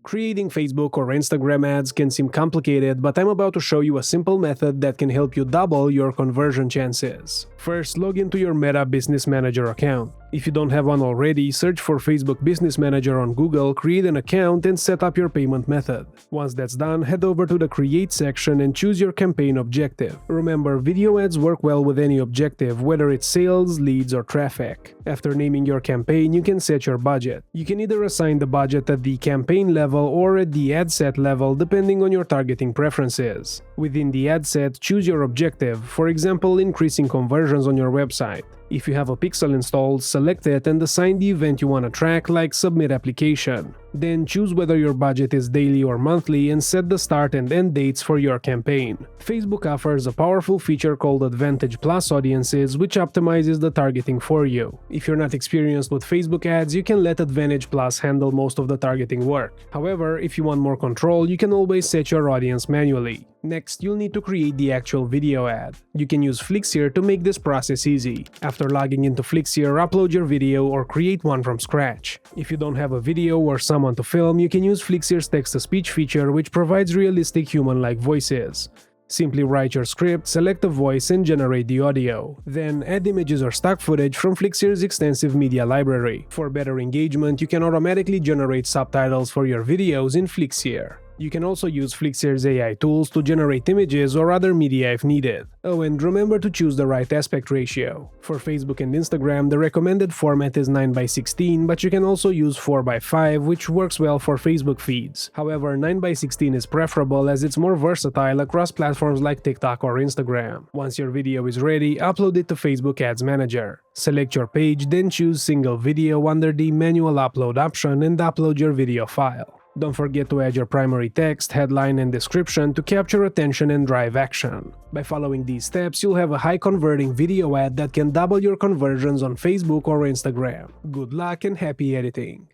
Creating Facebook or Instagram ads can seem complicated, but I'm about to show you a simple method that can help you double your conversion chances. First, log into your Meta Business Manager account. If you don't have one already, search for Facebook Business Manager on Google, create an account, and set up your payment method. Once that's done, head over to the Create section and choose your campaign objective. Remember, video ads work well with any objective, whether it's sales, leads, or traffic. After naming your campaign, you can set your budget. You can either assign the budget at the campaign level or at the ad set level, depending on your targeting preferences. Within the ad set, choose your objective, for example, increasing conversions on your website. If you have a pixel installed, select it and assign the event you want to track, like Submit Application. Then choose whether your budget is daily or monthly and set the start and end dates for your campaign. Facebook offers a powerful feature called Advantage Plus Audiences, which optimizes the targeting for you. If you're not experienced with Facebook ads, you can let Advantage Plus handle most of the targeting work. However, if you want more control, you can always set your audience manually. Next, you'll need to create the actual video ad. You can use Flixeer to make this process easy. After logging into Flixeer, upload your video or create one from scratch. If you don't have a video or someone to film, you can use Flixeer's text-to-speech feature, which provides realistic human-like voices. Simply write your script, select a voice, and generate the audio. Then add images or stock footage from Flixeer's extensive media library. For better engagement, you can automatically generate subtitles for your videos in Flixeer. You can also use Flixeer's AI tools to generate images or other media if needed. Oh, and remember to choose the right aspect ratio. For Facebook and Instagram, the recommended format is 9:16, but you can also use 4:5, which works well for Facebook feeds. However, 9:16 is preferable as it's more versatile across platforms like TikTok or Instagram. Once your video is ready, upload it to Facebook Ads Manager. Select your page, then choose Single Video under the Manual Upload option and upload your video file. Don't forget to add your primary text, headline, and description to capture attention and drive action. By following these steps, you'll have a high-converting video ad that can double your conversions on Facebook or Instagram. Good luck and happy editing!